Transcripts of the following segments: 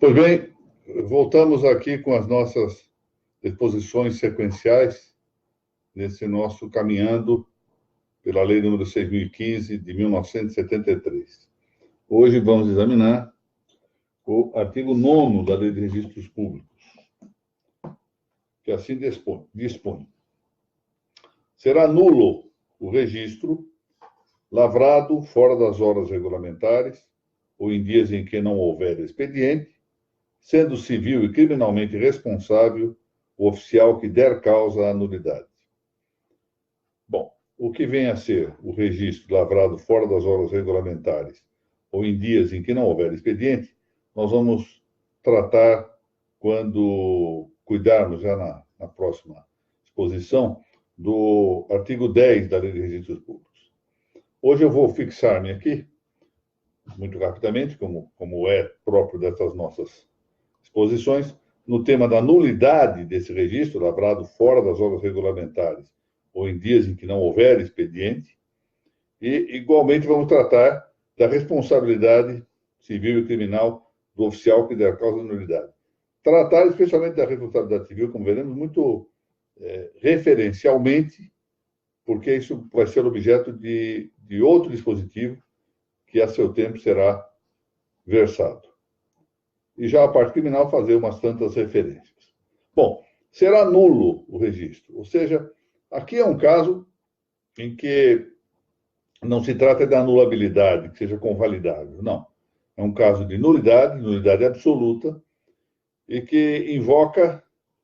Pois bem, voltamos aqui com as nossas exposições sequenciais nesse nosso caminhando pela Lei nº 6.015, de 1973. Hoje vamos examinar o artigo 9º da Lei de Registros Públicos, que assim dispõe. Será nulo o registro lavrado fora das horas regulamentares ou em dias em que não houver expediente, sendo civil e criminalmente responsável o oficial que der causa à nulidade. Bom, o que vem a ser o registro lavrado fora das horas regulamentares ou em dias em que não houver expediente, nós vamos tratar quando cuidarmos já na próxima exposição do artigo 10 da Lei de Registros Públicos. Hoje eu vou fixar-me aqui, muito rapidamente, como é próprio dessas nossas exposições, no tema da nulidade desse registro, lavrado fora das horas regulamentares ou em dias em que não houver expediente, e, igualmente, vamos tratar da responsabilidade civil e criminal do oficial que der causa à nulidade. Tratar especialmente da responsabilidade civil, como veremos, muito referencialmente, porque isso vai ser objeto de outro dispositivo que, a seu tempo, será versado. E já a parte criminal fazer umas tantas referências. Bom, será nulo o registro, ou seja, aqui é um caso em que não se trata da anulabilidade, que seja convalidável, não. É um caso de nulidade absoluta, e que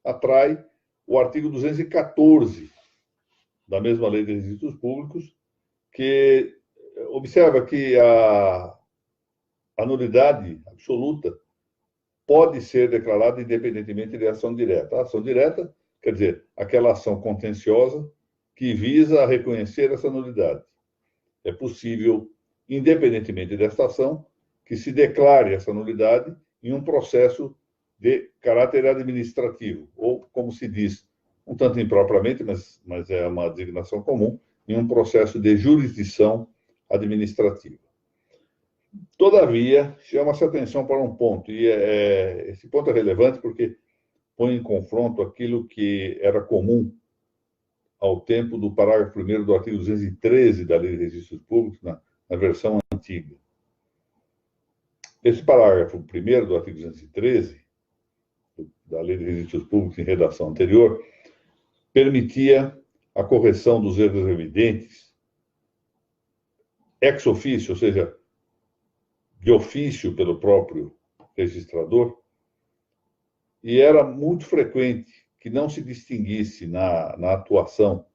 atrai o artigo 214 da mesma Lei de Registros Públicos, que observa que a nulidade absoluta pode ser declarada independentemente de ação direta. A ação direta quer dizer aquela ação contenciosa que visa a reconhecer essa nulidade. É possível, independentemente desta ação, que se declare essa nulidade em um processo de caráter administrativo, ou, como se diz, um tanto impropriamente, mas é uma designação comum, em um processo de jurisdição administrativa. Todavia, chama-se atenção para um ponto, e esse ponto é relevante porque põe em confronto aquilo que era comum ao tempo do parágrafo 1º do artigo 213 da Lei de Registros Públicos, na versão antiga. Esse parágrafo 1º do artigo 213 da Lei de Registros Públicos, em redação anterior, permitia a correção dos erros evidentes ex officio, ou seja, de ofício pelo próprio registrador, e era muito frequente que não se distinguisse na atuação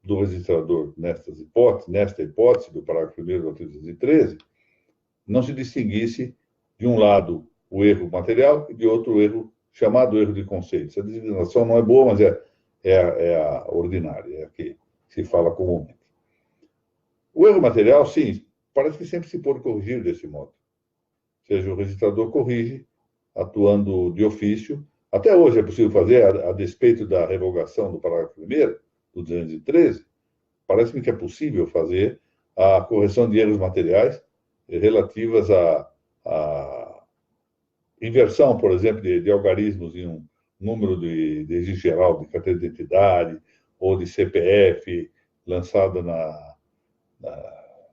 do registrador nesta hipótese do parágrafo 1º do artigo 213, não se distinguisse, de um lado, o erro material e de outro o erro chamado erro de conceito. Essa designação não é boa, mas é a ordinária, é a que se fala comumente. O erro material, sim, parece que sempre se pode corrigir desse modo. Ou seja, o registrador corrige, atuando de ofício. Até hoje é possível fazer, a despeito da revogação do parágrafo 1º, do 213, parece-me que é possível fazer a correção de erros materiais relativas à inversão, por exemplo, de algarismos em um número de registro geral de carteira de identidade ou de CPF lançada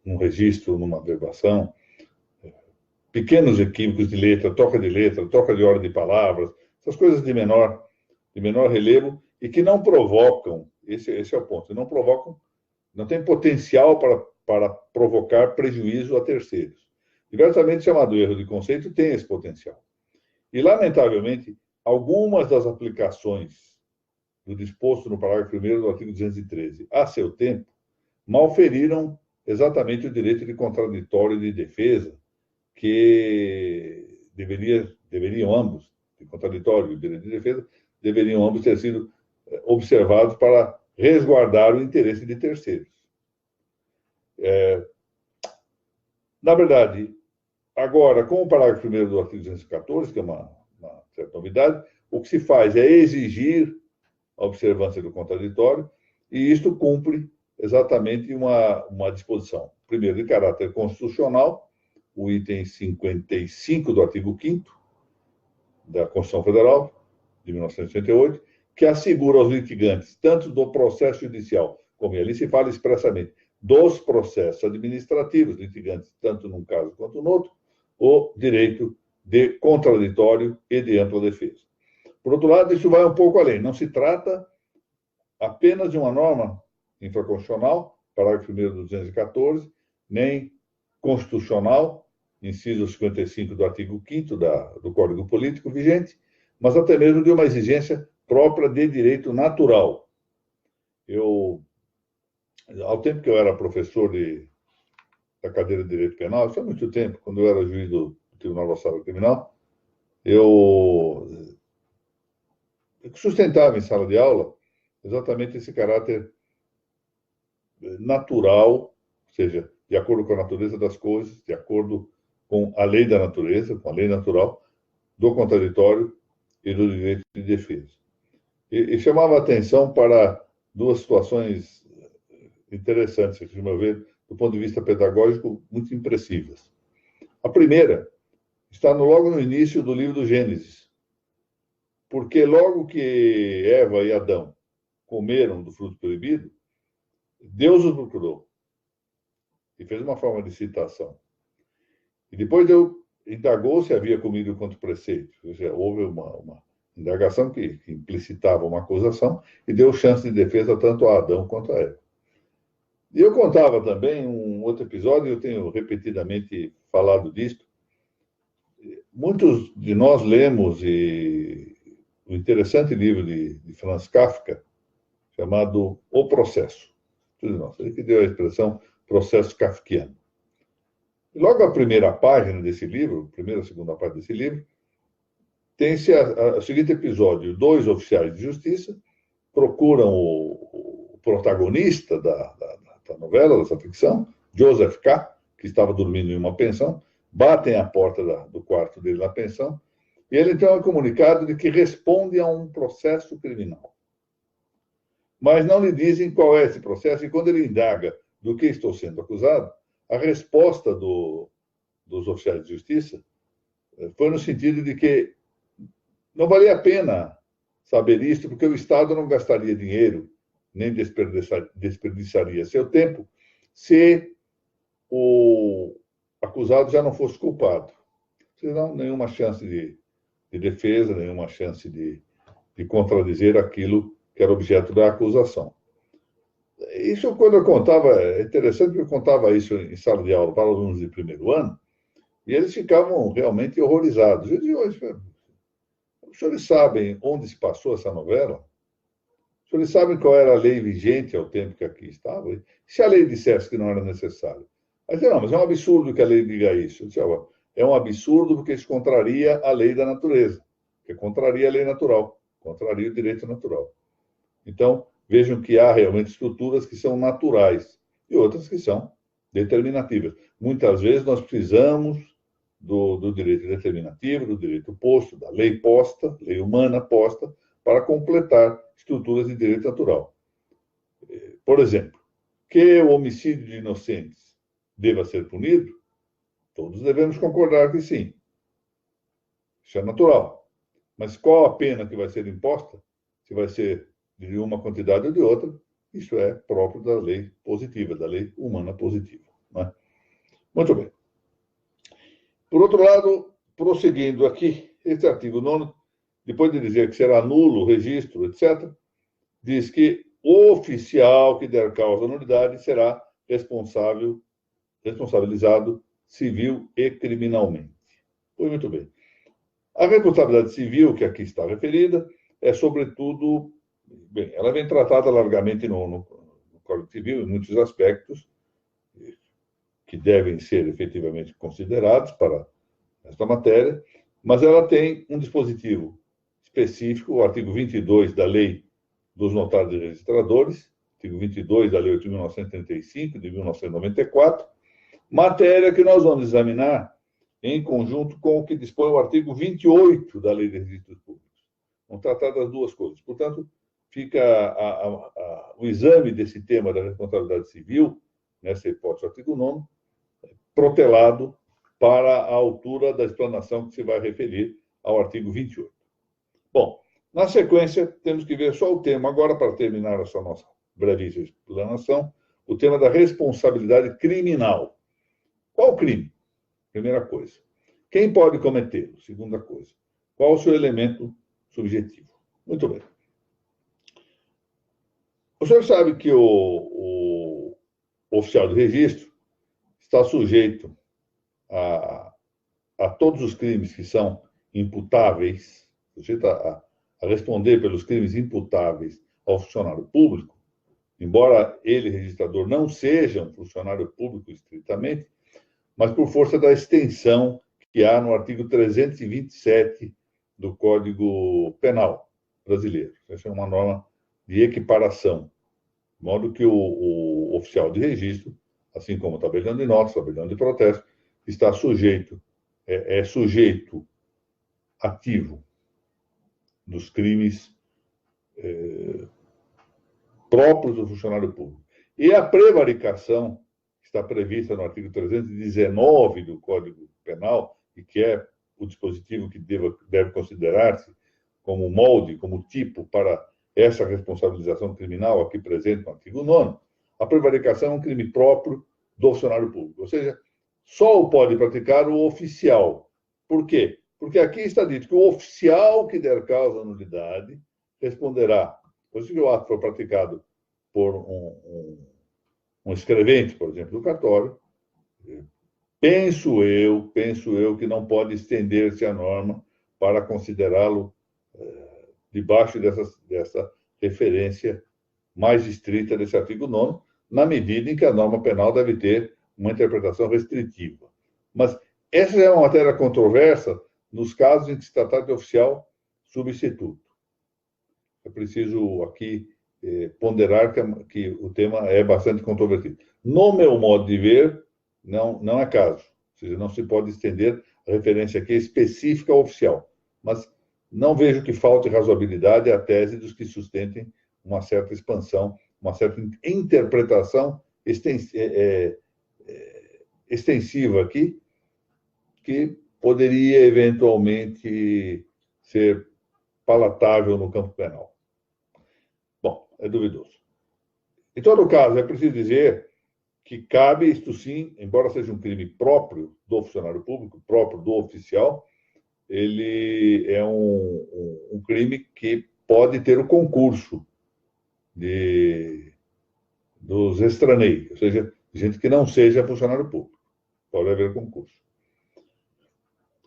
num registro, numa averbação. Pequenos equívocos de letra, troca de ordem de palavras, essas coisas de menor relevo e que não provocam, esse é o ponto, não tem potencial para provocar prejuízo a terceiros. Diversamente chamado erro de conceito tem esse potencial. E, lamentavelmente, algumas das aplicações do disposto no parágrafo 1º do artigo 213 a seu tempo malferiram exatamente o direito de contraditório e de defesa que deveriam ambos, de contraditório e direito de defesa, deveriam ambos ter sido observados para resguardar o interesse de terceiros. Na verdade, agora, com o parágrafo 1º do artigo 214, que é uma certa novidade, o que se faz é exigir a observância do contraditório, e isto cumpre exatamente uma disposição, primeiro, de caráter constitucional, o item 55 do artigo 5º, da Constituição Federal, de 1988, que assegura aos litigantes, tanto do processo judicial, como ali se fala expressamente, dos processos administrativos litigantes, tanto num caso quanto no outro, o direito de contraditório e de ampla defesa. Por outro lado, isso vai um pouco além. Não se trata apenas de uma norma infraconstitucional, parágrafo 1º do 214, nem constitucional, inciso 55 do artigo 5º do Código Político vigente, mas até mesmo de uma exigência própria de direito natural. Ao tempo que eu era professor da cadeira de Direito Penal, isso há muito tempo, quando eu era juiz do Tribunal da Sala Criminal, eu sustentava em sala de aula exatamente esse caráter natural, ou seja, de acordo com a natureza das coisas, de acordo com a lei da natureza, com a lei natural, do contraditório e do direito de defesa. E chamava a atenção para duas situações interessantes, de meu ver, do ponto de vista pedagógico, muito impressivas. A primeira está logo no início do livro do Gênesis, porque logo que Eva e Adão comeram do fruto proibido, Deus os procurou e fez uma forma de citação. E depois indagou se havia comido contra o preceito. Ou seja, houve uma indagação que implicitava uma acusação e deu chance de defesa tanto a Adão quanto a Eva. E eu contava também um outro episódio, eu tenho repetidamente falado disso. Muitos de nós lemos o interessante livro de Franz Kafka, chamado O Processo. Ele que deu a expressão processo kafkiano. E logo a primeira página desse livro, primeira e segunda página desse livro, tem-se o seguinte episódio. 2 oficiais de justiça procuram o protagonista da novela, dessa ficção, Joseph K., que estava dormindo em uma pensão, batem à porta do quarto dele na pensão, e ele então é comunicado de que responde a um processo criminal. Mas não lhe dizem qual é esse processo, e quando ele indaga do que estou sendo acusado, a resposta dos oficiais de justiça foi no sentido de que não valia a pena saber isto, porque o Estado não gastaria dinheiro, nem desperdiçaria seu tempo, se o acusado já não fosse culpado. Senão, nenhuma chance de defesa, nenhuma chance de contradizer aquilo que era objeto da acusação. Isso, quando eu contava, é interessante que eu contava isso em sala de aula para alunos de primeiro ano, e eles ficavam realmente horrorizados. Eu dizia, os senhores sabem onde se passou essa novela? Os senhores sabem qual era a lei vigente ao tempo que aqui estava? E se a lei dissesse que não era necessário? Aí dizia, não, mas é um absurdo que a lei diga isso. Eu dizia, é um absurdo porque isso contraria a lei da natureza, que contraria a lei natural, contraria o direito natural. Então, vejam que há realmente estruturas que são naturais e outras que são determinativas. Muitas vezes nós precisamos do direito determinativo, do direito posto, da lei posta, lei humana posta, para completar estruturas de direito natural. Por exemplo, que o homicídio de inocentes deva ser punido, todos devemos concordar que sim. Isso é natural. Mas qual a pena que vai ser imposta? Se vai ser de uma quantidade ou de outra, isso é próprio da lei positiva, da lei humana positiva. Não é? Muito bem. Por outro lado, prosseguindo aqui, este artigo 9, depois de dizer que será nulo o registro, etc., diz que o oficial que der causa à nulidade será responsabilizado civil e criminalmente. Pois muito bem. A responsabilidade civil, que aqui está referida, é, sobretudo, bem, ela vem tratada largamente no Código Civil, em muitos aspectos, que devem ser efetivamente considerados para esta matéria, mas ela tem um dispositivo específico, o artigo 22 da Lei dos Notários e Registradores, artigo 22 da Lei 8.935, de 1994, matéria que nós vamos examinar em conjunto com o que dispõe o artigo 28 da Lei de Registros Públicos. Vão tratar das duas coisas. Portanto, fica o exame desse tema da responsabilidade civil, nessa hipótese do artigo 9º, protelado para a altura da explanação que se vai referir ao artigo 28. Bom, na sequência, temos que ver só o tema, agora para terminar essa nossa brevíssima explanação, o tema da responsabilidade criminal. Qual o crime? Primeira coisa. Quem pode cometê-lo? Segunda coisa. Qual o seu elemento subjetivo? Muito bem. O senhor sabe que o oficial de registro está sujeito a todos os crimes que são imputáveis, sujeito a responder pelos crimes imputáveis ao funcionário público, embora ele, registrador, não seja um funcionário público estritamente, mas por força da extensão que há no artigo 327 do Código Penal brasileiro. Essa é uma norma de equiparação, de modo que o oficial de registro, assim como o tabelião de notas, o tabelião de protesto, está sujeito, é sujeito ativo dos crimes próprios do funcionário público. E a prevaricação está prevista no artigo 319 do Código Penal, e que é o dispositivo que deve considerar-se como molde, como tipo para essa responsabilização criminal aqui presente no artigo 9º, a prevaricação é um crime próprio do funcionário público. Ou seja, só o pode praticar o oficial. Por quê? Porque aqui está dito que o oficial que der causa à nulidade responderá. Por isso que o ato for praticado por um escrevente, por exemplo, do cartório, penso eu que não pode estender-se a norma para considerá-lo debaixo dessa referência mais estrita desse artigo 9º, na medida em que a norma penal deve ter uma interpretação restritiva. Mas essa é uma matéria controversa nos casos em que se tratar de oficial substituto. É preciso aqui ponderar que o tema é bastante controvertido. No meu modo de ver, não é caso. Ou seja, não se pode estender a referência aqui específica ao oficial. Mas não vejo que falte razoabilidade à tese dos que sustentem uma certa expansão, uma certa interpretação extensiva aqui, que poderia eventualmente ser palatável no campo penal. Bom, é duvidoso. Em todo caso, é preciso dizer que cabe, isto sim, embora seja um crime próprio do funcionário público, próprio do oficial, ele é um crime que pode ter o concurso dos estranheiros, ou seja, gente que não seja funcionário público. Pode haver concurso.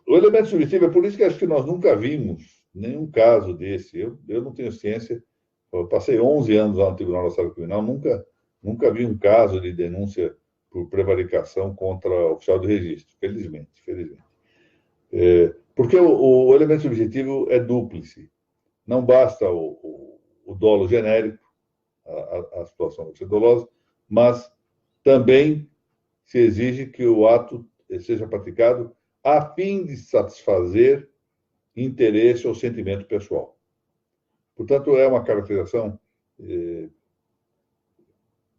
O elemento subjetivo é por isso que acho que nós nunca vimos nenhum caso desse. Eu não tenho ciência. Eu passei 11 anos lá no Tribunal da Ação Criminal, nunca vi um caso de denúncia por prevaricação contra o oficial de registro, felizmente. Porque o elemento subjetivo é dúplice. Não basta o dolo genérico, a situação de ser dolosa, mas também se exige que o ato seja praticado a fim de satisfazer interesse ou sentimento pessoal. Portanto, é uma caracterização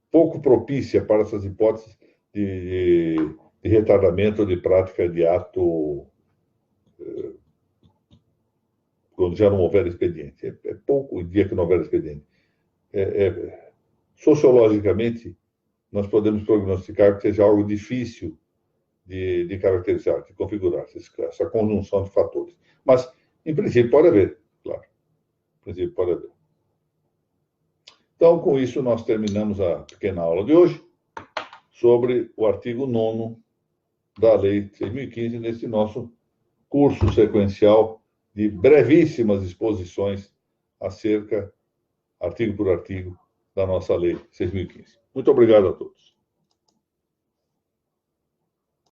pouco propícia para essas hipóteses de retardamento ou de prática de ato quando já não houver expediente. É pouco o dia que não houver expediente. Sociologicamente, nós podemos prognosticar que seja algo difícil de caracterizar, de configurar, essa conjunção de fatores. Mas, em princípio, pode haver, claro. Em princípio, pode haver. Então, com isso, nós terminamos a pequena aula de hoje sobre o artigo 9º da Lei 6.015, nesse nosso curso sequencial de brevíssimas exposições acerca, artigo por artigo, da nossa Lei 6.015. Muito obrigado a todos.